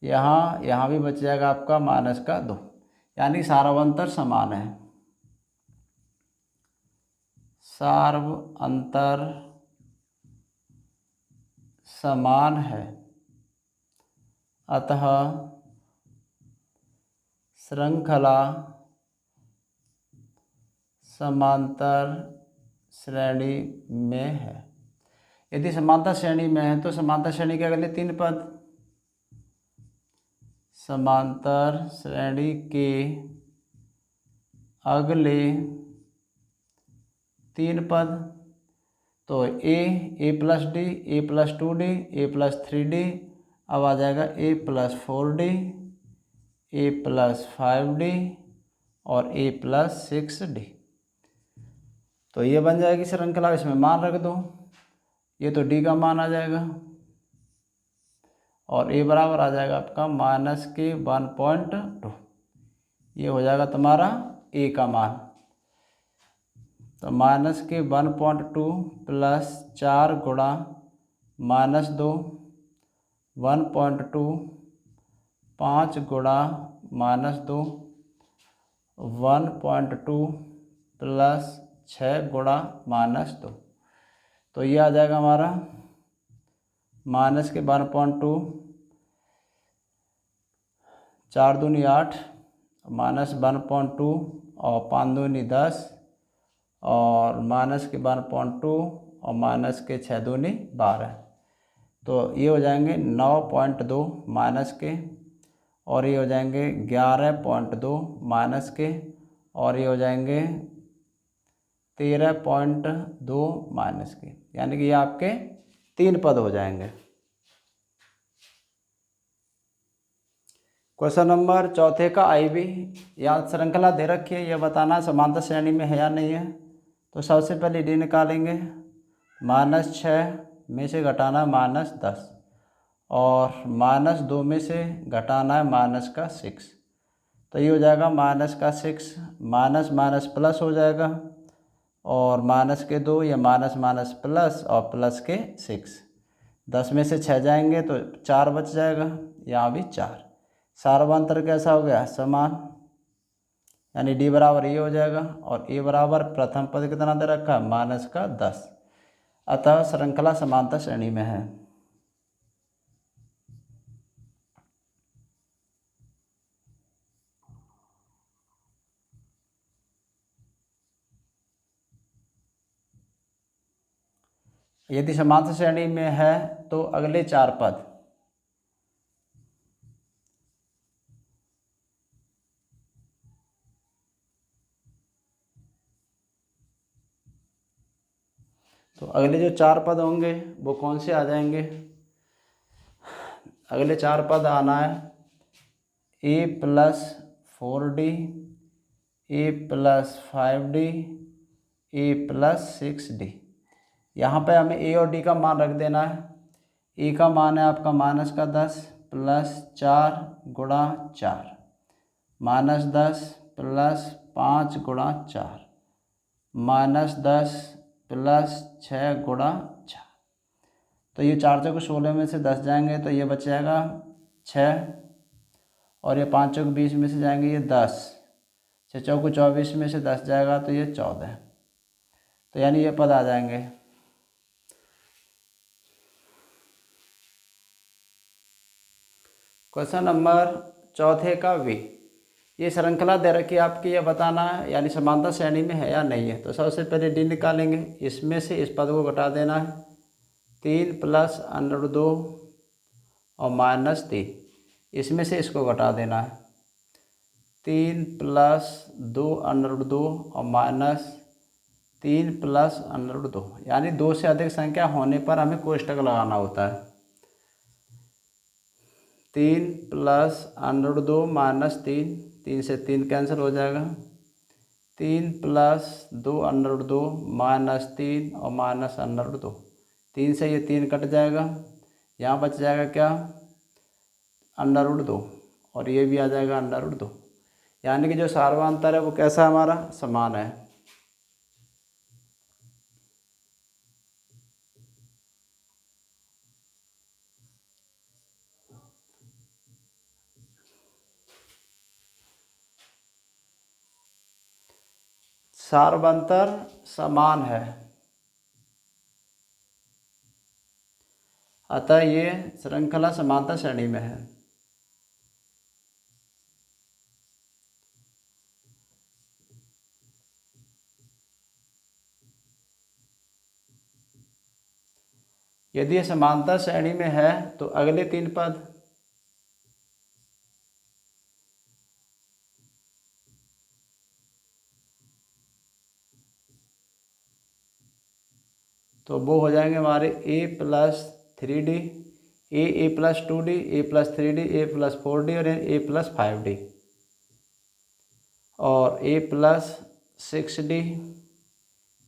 यहाँ भी बच जाएगा आपका माइनस का 2, यानी सार्वअंतर समान है। सार्वअंतर समान है, अतः श्रृंखला समांतर श्रेणी में है। यदि समांतर श्रेणी में है तो समांतर श्रेणी के अगले 3 पद, समांतर श्रेणी के अगले 3 पद, तो a plus D, a plus 2d, a plus 3d, अब आ जाएगा a plus 4d, a plus 5d और a प्लस 6d। तो ये बन जाएगी श्रृंखला। इसमें मान रख दो, ये तो d का मान आ जाएगा और a बराबर आ जाएगा आपका माइनस के 1.2। ये हो जाएगा तुम्हारा a का मान। तो माइनस के 1.2 प्लस 4 गुणा माइनस 2, 1.2, 5 गुणा माइनस 2, 1.2 प्लस 6 गुणा माइनस 2। तो ये आ जाएगा हमारा माइनस के 1.2, 4 दूनी 8, माइनस 1.2 और 5 दूनी 10, और माइनस के 1.2 और माइनस के 6 दूनी 12। तो ये हो जाएंगे 9.2 माइनस के, और ये हो जाएंगे 11.2 माइनस के, और ये हो जाएंगे 13.2 माइनस के, यानी कि ये आपके 3 पद हो जाएंगे। क्वेश्चन नंबर चौथे का IB, यहाँ श्रृंखला दे रखी है, यह बताना समांतर श्रेणी में है या नहीं है। तो सबसे पहले डी निकालेंगे, -6 में से घटाना है -10, और -2 में से घटाना है माइनस का 6। तो ये हो जाएगा माइनस का 6, माइनस माइनस प्लस हो जाएगा, और माइनस के 2, या माइनस माइनस प्लस और प्लस के 6। 10 में से 6 जाएंगे तो 4 बच जाएगा, यहाँ भी 4। सार्वअंतर कैसा हो गया, समान, यानी डी बराबर ए हो जाएगा, और ए बराबर प्रथम पद कितना दे रखा है, माइनस का 10। अतः श्रृंखला समांतर श्रेणी में है। यदि समांतर श्रेणी में है तो अगले 4 पद, तो अगले जो 4 पद होंगे वो कौन से आ जाएंगे। अगले 4 पद आना है a plus 4d, a plus 5d, a plus 6d। यहाँ पे हमें a और d का मान रख देना है। a का मान है आपका माइनस का 10 प्लस 4 गुणा 4, माइनस 10 प्लस 5 गुणा 4, माइनस 10 प्लस 6 गुणा 4। तो ये 4 को 16 में से 10 जाएंगे तो ये बच जाएगा 6, और ये 5 चौक 20 में से जाएंगे ये 10, 6 चौक 24 में से 10 जाएगा तो ये 14, तो यानी ये पद आ जाएंगे। क्वेश्चन नंबर चौथे का वी, ये श्रृंखला दे रखी है आपकी, ये बताना है यानी समांतर श्रेणी में है या नहीं है। तो सबसे पहले डी निकालेंगे, इसमें से इस पद को घटा देना है, 3 प्लस √2 और -3, इसमें से इसको घटा देना है, 3 प्लस 2 √2 और -3 प्लस √2, यानी 2 से अधिक संख्या होने पर हमें कोष्टक लगाना होता है। 3 प्लस √2 -3, 3 से 3 कैंसिल हो जाएगा, 3 प्लस 2 √2 -3 और -√2, 3 से ये 3 कट जाएगा, यहाँ बच जाएगा क्या, √2, और ये भी आ जाएगा √2, यानी कि जो सार्वधातुक है वो कैसा हमारा समान है। सार्वधातुक समान है, अतः ये श्रृंखला समांतर श्रेणी में है। यदि ये समांतर श्रेणी में है तो अगले 3 पद, तो वो हो जाएंगे हमारे a+3d, a+2d, a+3d, a+4d और a+5d, और a+6d,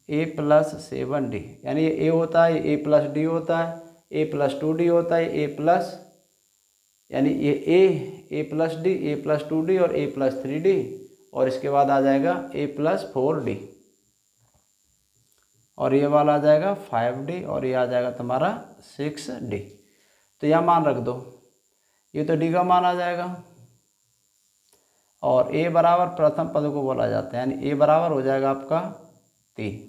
a+7d, यानी ये a होता है, ये a+d होता है, a+2d होता है, यानी ये a+d, a+2d और a+3d, और इसके बाद आ जाएगा a+4d, और ये वाला आ जाएगा 5d, और ये आ जाएगा तुम्हारा 6d। तो यह मान रख दो, ये तो d का मान आ जाएगा, और a बराबर प्रथम पद को बोला जाता है, यानी a बराबर हो जाएगा आपका 3।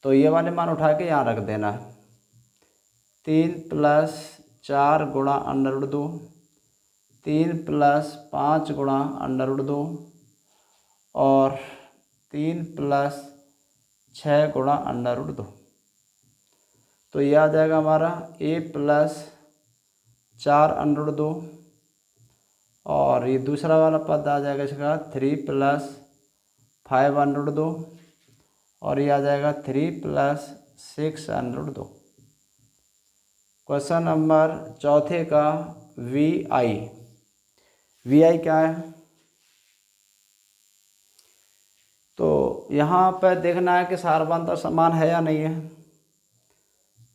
तो ये वाले मान उठा के यहाँ रख देना, 3 प्लस 4 गुणा √2, 3 प्लस 5 गुणा √2 और 3 प्लस 6 गुणा √2, तो ये आ जाएगा हमारा a+4 √2, और ये दूसरा वाला पद आ जाएगा इसका 3 प्लस 5 √2, और ये आ जाएगा 3 प्लस 6 √2। क्वेश्चन नंबर चौथे का वी आई क्या है, तो यहाँ पर देखना है कि सार्वधातुक समान है या नहीं है।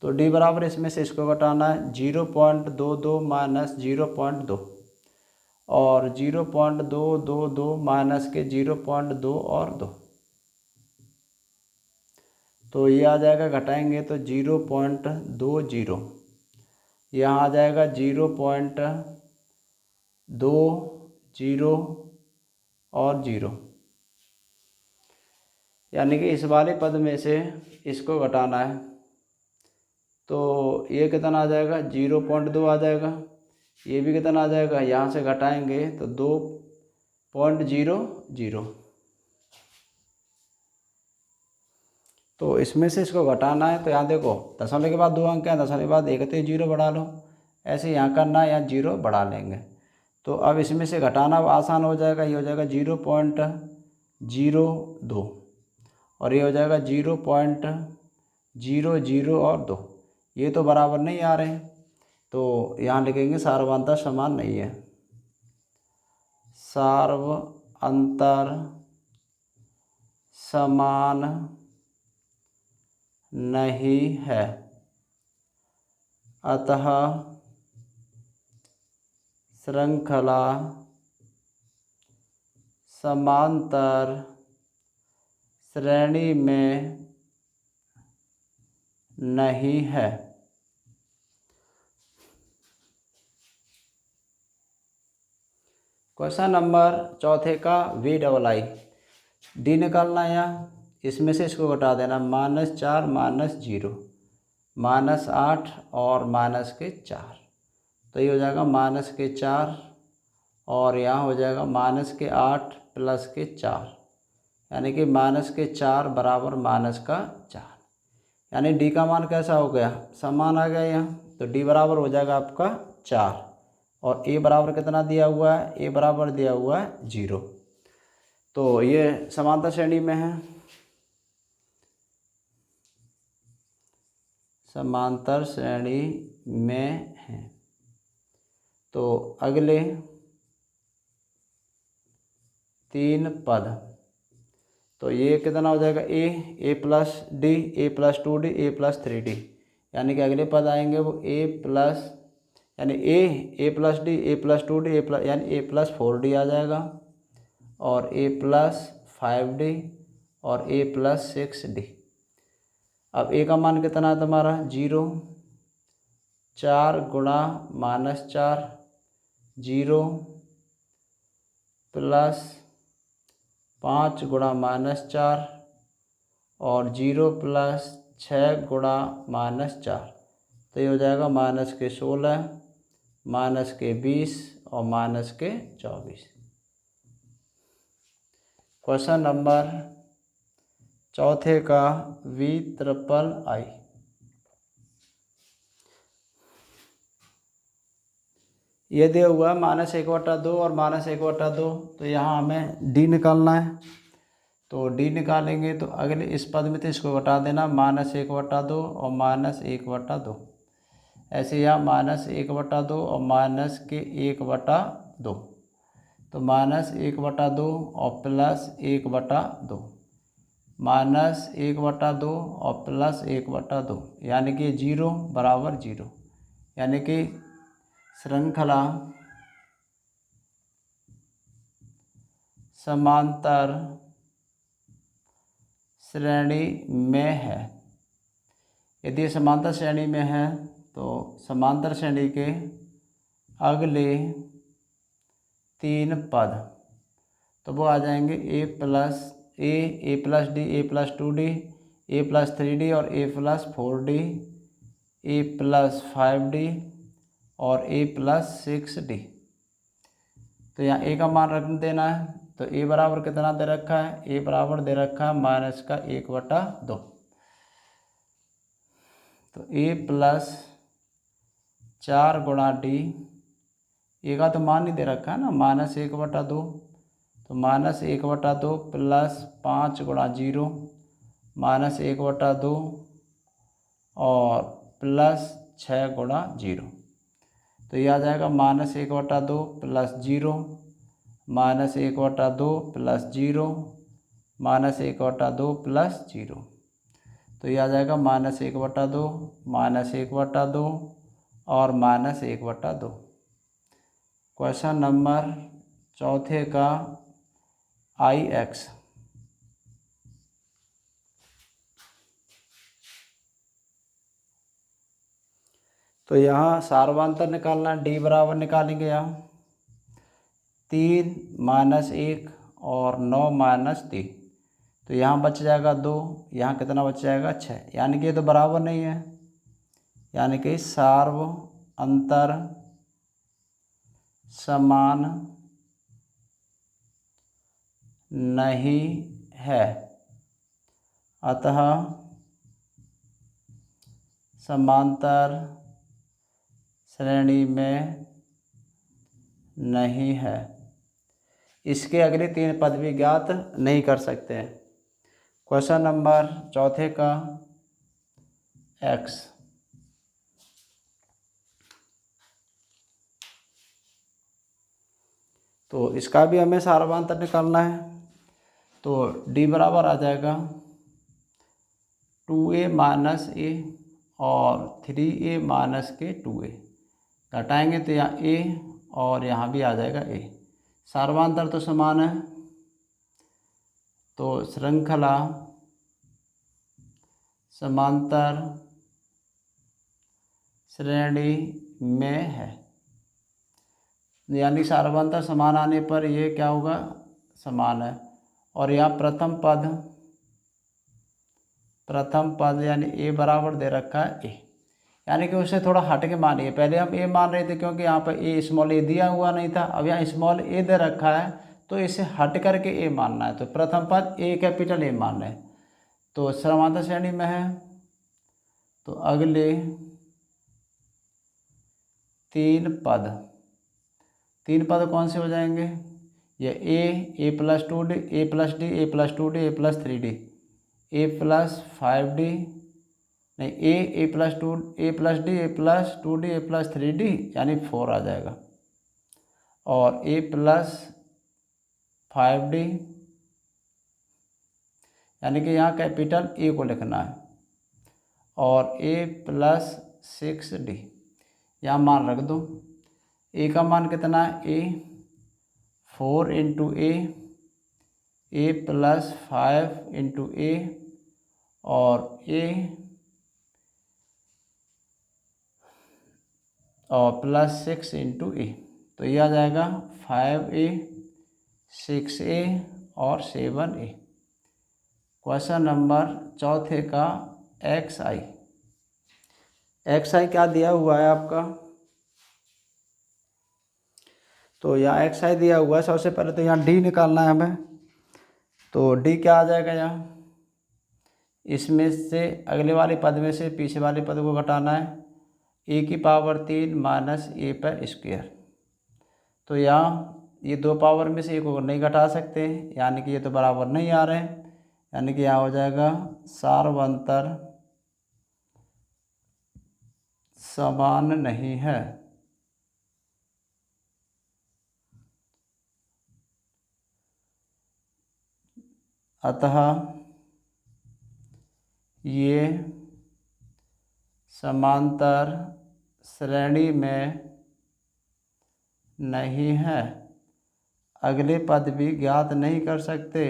तो d बराबर इसमें से इसको घटाना है, 0.22 माइनस 0.2 और 0.222 माइनस के 0.2 और 2, तो ये आ जाएगा, घटाएंगे तो 0.20, यहाँ आ जाएगा 0.20 और 0, यानी कि इस वाले पद में से इसको घटाना है, तो ये कितना आ जाएगा, 0.2 आ जाएगा, ये भी कितना आ जाएगा, यहाँ से घटाएंगे तो 2.00, तो इसमें से इसको घटाना है। तो यहाँ देखो दशमलव के बाद 2 अंक हैं, दशमलव के बाद एक तो 0 बढ़ा लो, ऐसे यहाँ करना है, यहाँ 0 बढ़ा लेंगे। तो अब इसमें से घटाना आसान हो जाएगा, ये हो जाएगा 0.02 और ये हो जाएगा 0.00 और 2, ये तो बराबर नहीं आ रहे, तो यहाँ लिखेंगे सार्वधातुक समान नहीं है, सार्वधातुक समान नहीं है, अतः श्रृंखला समांतर श्रेणी में नहीं है। क्वेश्चन नंबर चौथे का वी डबल आई डी निकालना है यहाँ, इसमें से इसको घटा देना, -4 -0 -8 और -4, तो ये हो जाएगा -4 और यहाँ हो जाएगा -8 + 4, यानी कि -4 बराबर -4, यानी डी का मान कैसा हो गया, समान आ गया यहाँ, तो डी बराबर हो जाएगा आपका 4 और ए बराबर कितना दिया हुआ है, ए बराबर दिया हुआ है 0, तो ये समांतर श्रेणी में है, समांतर श्रेणी में है। तो अगले 3 पद, तो ये कितना हो जाएगा, ए प्लस डी, ए प्लस 2d, ए प्लस 3d, यानी कि अगले पद आएंगे वो ए प्लस, यानी ए प्लस डी, ए प्लस 2d, ए प्लस, यानी ए प्लस 4d आ जाएगा, और ए प्लस 5d और ए प्लस 6d। अब ए का मान कितना है तुम्हारा 0, 4 गुणा -4, 0 प्लस 5 गुणा -4 और 0 प्लस 6 गुणा -4, तो ये हो जाएगा -16, -20 और -24। क्वेश्चन नंबर चौथे का वी ट्रिपल आई, ये दिया हुआ है -1/2 और -1/2, तो यहाँ हमें डी निकालना है, तो डी निकालेंगे तो अगले इस पद में तो इसको घटा देना, -1/2 और -1/2, ऐसे यहाँ -1/2 और -1/2, तो -1/2 और +1/2, -1/2 और +1/2, यानी कि 0 बराबर 0, यानी कि श्रृंखला समांतर श्रेणी में है। यदि समांतर श्रेणी में है तो समांतर श्रेणी के अगले 3 पद, तो वो आ जाएंगे ए प्लस डी, ए प्लस 2d, ए प्लस 3d और ए प्लस 4d, ए प्लस 5d और ए प्लस 6d। तो यहाँ ए का मान रख देना है, तो ए बराबर कितना दे रखा है, ए बराबर दे रखा है -1/2, तो ए प्लस 4 गुणा डी, ए का तो मान नहीं दे रखा है ना, -1/2, तो -1/2 प्लस 5 गुणा 0, -1/2 और प्लस 6 गुणा 0, तो ये आ जाएगा -1/2 प्लस 0, -1/2 प्लस 0, -1/2 प्लस 0, तो ये आ जाएगा -1/2, -1/2 और -1/2। क्वेश्चन नंबर चौथे का आई एक्स, तो यहाँ सार्वंतर निकालना है, डी बराबर निकालेंगे यहाँ 3 -1 और 9 -3, तो यहाँ बच जाएगा 2, यहाँ कितना बच जाएगा 6, यानी कि ये तो बराबर नहीं है, यानी कि सार्वंतर समान नहीं है, अतः समांतर श्रेणी में नहीं है। इसके अगले 3 पद भी ज्ञात नहीं कर सकते हैं। क्वेश्चन नंबर चौथे का एक्स, तो इसका भी हमें सार्वंतर निकालना है, तो डी बराबर आ जाएगा 2a माइनस ए और 3a माइनस के 2a, घटाएंगे तो यहाँ a और यहाँ भी आ जाएगा a, सार्वंतर तो समान है, तो श्रृंखला समांतर श्रेणी में है, यानी सार्वभौमता समान आने पर ये क्या होगा, समान है। और यहाँ प्रथम पद यानी ए बराबर दे रखा है ए, यानी कि उससे थोड़ा हट के मानिए। पहले हम ए मान रहे थे क्योंकि यहाँ पर ए स्मॉल ए दिया हुआ नहीं था, अब यहाँ स्मॉल ए दे रखा है तो इसे हट करके ए मानना है। तो प्रथम पद ए कैपिटल ए मान रहे हैं, तो समांतर श्रेणी में है। तो अगले तीन पद कौन से हो जाएंगे, ये ए प्लस 2D, ए प्लस डी, ए प्लस 2D, ए प्लस 3D, ए प्लस 5D, नहीं ए प्लस 2, ए प्लस डी, ए प्लस 2D, ए प्लस 3D यानी 4 आ जाएगा। और ए प्लस 5D यानी कि यहाँ कैपिटल ए को लिखना है। और ए प्लस 6D यहाँ मान रख दो। ए का मान कितना है, ए 4 इंटू ए प्लस 5 इंटू ए और प्लस 6 इंटू ए, तो ये आ जाएगा 5A 6A और 7A। क्वेश्चन नंबर चौथे का XI क्या दिया हुआ है आपका, तो यहाँ XI दिया हुआ है। सबसे पहले तो यहाँ D निकालना है हमें, तो D क्या आ जाएगा, यहाँ इसमें से अगले वाले पद में से पीछे वाले पद को घटाना है, ए की पावर 3 माइनस ए पर स्क्वायर। तो यहाँ ये दो पावर में से एक को नहीं घटा सकते, यानी कि ये तो बराबर नहीं आ रहे हैं, यानी कि यहाँ हो जाएगा सार्वभौमता समान नहीं है। अतः ये समांतर श्रेणी में नहीं है। अगले पद भी ज्ञात नहीं कर सकते।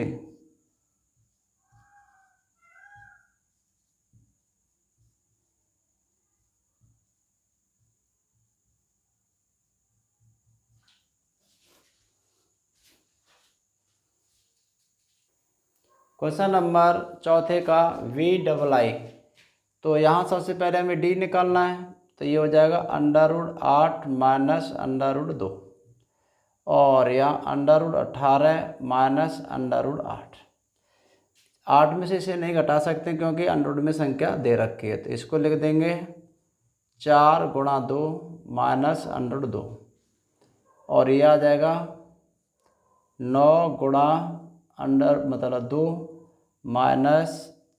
क्वेश्चन नंबर चौथे का VII, तो यहाँ सबसे पहले हमें D निकालना है, तो ये हो जाएगा √8 माइनस √2 और यहाँ √18 माइनस √8। 8 में से इसे नहीं घटा सकते क्योंकि अंडर में संख्या दे रखी है, तो इसको लिख देंगे 4 गुणा 2 माइनस √2 और ये आ जाएगा 9 गुणा मतलब 2 माइनस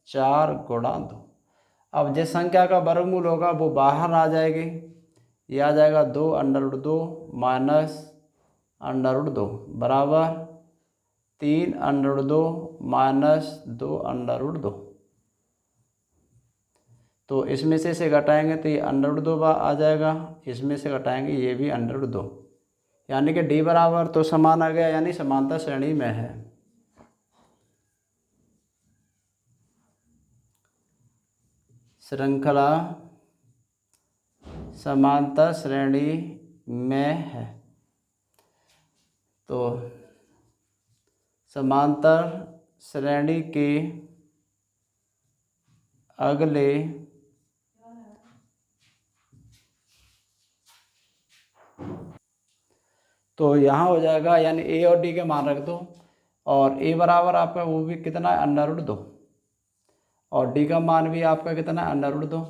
4 गुणा 2। अब जिस संख्या का वर्गमूल होगा वो बाहर आ जाएगी, ये आ जाएगा 2 माइनस √2 बराबर 3 माइनस 2 तो इसमें से इसे घटाएंगे तो ये √2 आ जाएगा, इसमें से घटाएंगे ये भी √2, यानी कि D बराबर तो समान आ गया, यानी समांतर श्रेणी में है। श्रृंखला समांतर श्रेणी में है, तो समांतर श्रेणी के अगले तो यहाँ हो जाएगा, यानी A और D के मान रख दो और A बराबर आपका वो भी कितना है √2 और D का मान भी आपका कितना है √2,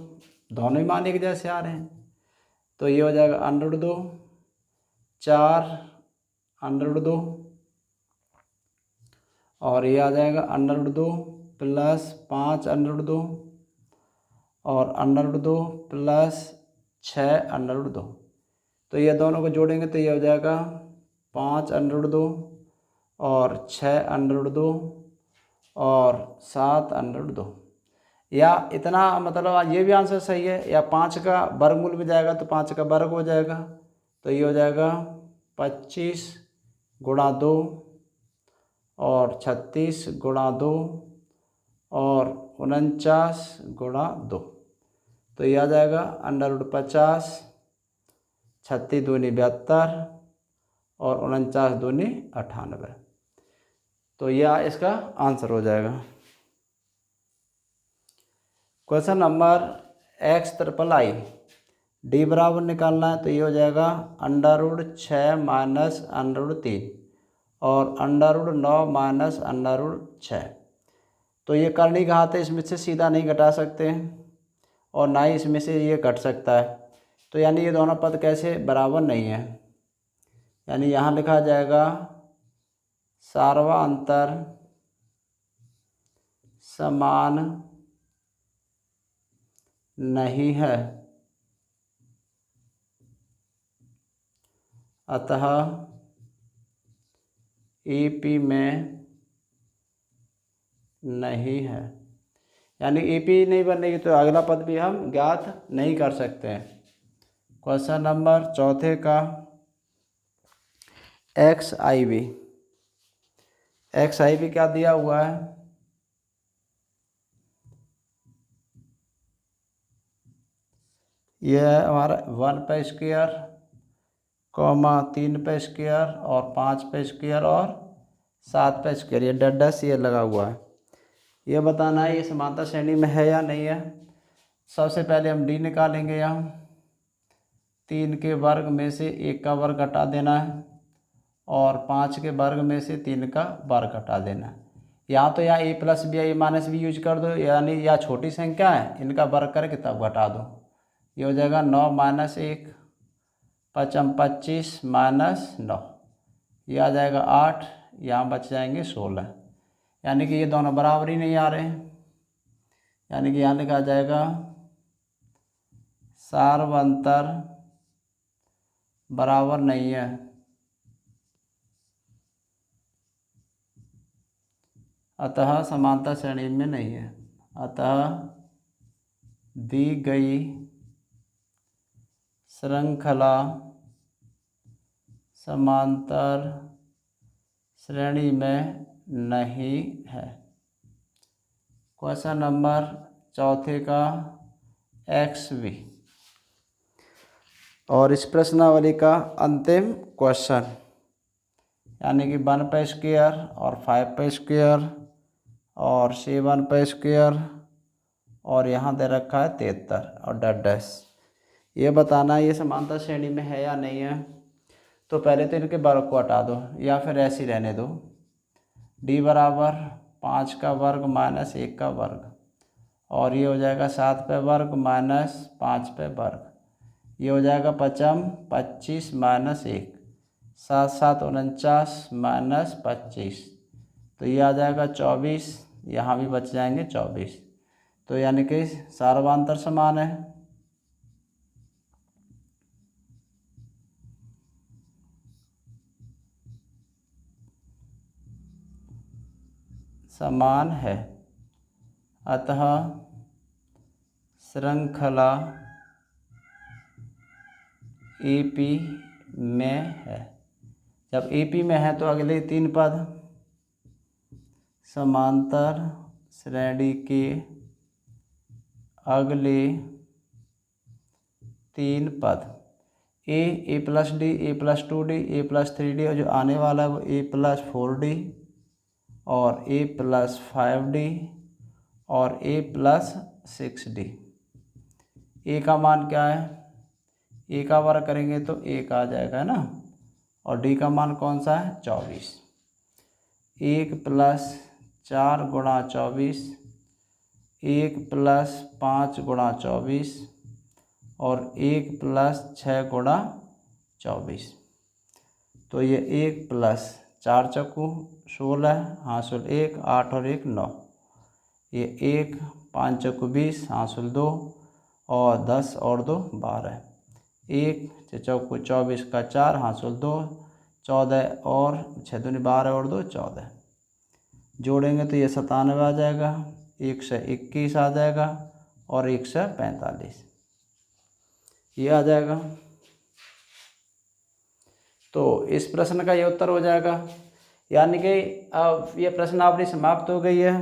दोनों ही मान एक जैसे आ रहे हैं। तो ये हो जाएगा √2 4 √2 और ये आ जाएगा √2 प्लस 5 √2 और √2 प्लस 6 √2। तो ये दोनों को जोड़ेंगे तो ये हो जाएगा 5 √2 और 6 √2 और 7 √2, या इतना मतलब ये भी आंसर सही है। या 5 का वर्गमूल में जाएगा तो 5 का वर्ग हो जाएगा, तो ये हो जाएगा 25 गुणा 2 और 36 गुणा 2 और 49 गुणा 2, तो ये आ जाएगा √50, 36 दूनी 72 और 49 दूनी 98। तो यह इसका आंसर हो जाएगा। क्वेश्चन नंबर x∼i डी बराबर निकालना है, तो ये हो जाएगा √6 माइनस √3 और √9 माइनस √6। तो ये करनी घात है, इसमें से सीधा नहीं घटा सकते और ना ही इसमें से ये घट सकता है। तो यानी ये दोनों पद कैसे बराबर नहीं है, यानी यहाँ लिखा जाएगा सार्वांतर समान नहीं है, अतः EP में नहीं है। यानी EP नहीं बनेगी तो अगला पद भी हम ज्ञात नहीं कर सकते हैं। क्वेश्चन नंबर चौथे का XIV क्या दिया हुआ है, यह है हमारा 1 पे स्क्वायर, 3 पे स्क्वायर और 5 पे स्क्वायर और 7 पे स्क्वायर, ये डैश ये लगा हुआ है। ये बताना है ये समांतर श्रेणी में है या नहीं है। सबसे पहले हम D निकालेंगे। यहाँ 3 के वर्ग में से 1 का वर्ग घटा देना है और 5 के वर्ग में से 3 का वर्ग घटा देना है। यहाँ तो यहाँ A+B या A- भी यूज कर दो, यानी यह छोटी संख्या है, इनका वर्ग करके तब घटा दो। ये हो जाएगा 9 - 1 5 25 -9, ये आ जाएगा 8, यहाँ बच जाएंगे 16। यानी कि ये दोनों बराबर ही नहीं आ रहे हैं, यानी कि यहाँ लिखा जाएगा सार्वंतर बराबर नहीं है, अतः समांतर श्रेणी में नहीं है। अतः दी गई श्रृंखला समांतर श्रेणी में नहीं है। क्वेश्चन नंबर चौथे का XV और इस प्रश्नावली का अंतिम क्वेश्चन, यानी कि 1 पे स्क्वायर और 5 पे स्क्वायर और 7 पे स्क्वायर और यहाँ दे रखा है 73 और डैश। ये बताना है ये समांतर श्रेणी में है या नहीं है। तो पहले तो इनके वर्ग को हटा दो या फिर ऐसे ही रहने दो। D बराबर 5 का वर्ग माइनस 1 का वर्ग और ये हो जाएगा 7 पे वर्ग माइनस 5 पे वर्ग, ये हो जाएगा 5 25 -1 7 7 49 -25, तो ये आ जाएगा 24, यहाँ भी बच जाएंगे 24। तो यानी कि सार्वांतर समान है। समान है, अतः श्रृंखला EP में है। जब EP में है तो अगले 3 पद समांतर श्रेणी के अगले 3 पद A+D, A+2D, A+3D और जो आने वाला है वो A+4D और A+5D और A+6D। A का मान क्या है, A का वर्ग करेंगे तो 1 आ जाएगा, है ना, और D का मान कौन सा है 24। 1 + 4 × 24, 1 + 5 × 24 और 1 + 6 × 24। तो ये 1 + 4 चक्कू 16 हासिल 1 8 और 1 9, ये 1 5 चक्कू 20 हासिल 2 और 10 और 2 12, 1 चौको 24 का 4 हासिल 2 14 और 6 दूनी 12 और 2 14, जोड़ेंगे तो ये 97 आ जाएगा, 1 से 21 आ जाएगा और 1 से 45 ये आ जाएगा। तो इस प्रश्न का ये उत्तर हो जाएगा। यानी कि अब ये प्रश्नावली समाप्त हो गई है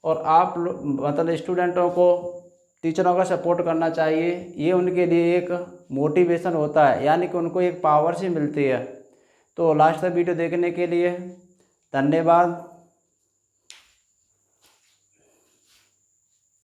और आप मतलब स्टूडेंटों को टीचरों का सपोर्ट करना चाहिए। ये उनके लिए एक मोटिवेशन होता है, यानी कि उनको एक पावर सी मिलती है तो लास्ट तक वीडियो देखने के लिए धन्यवाद।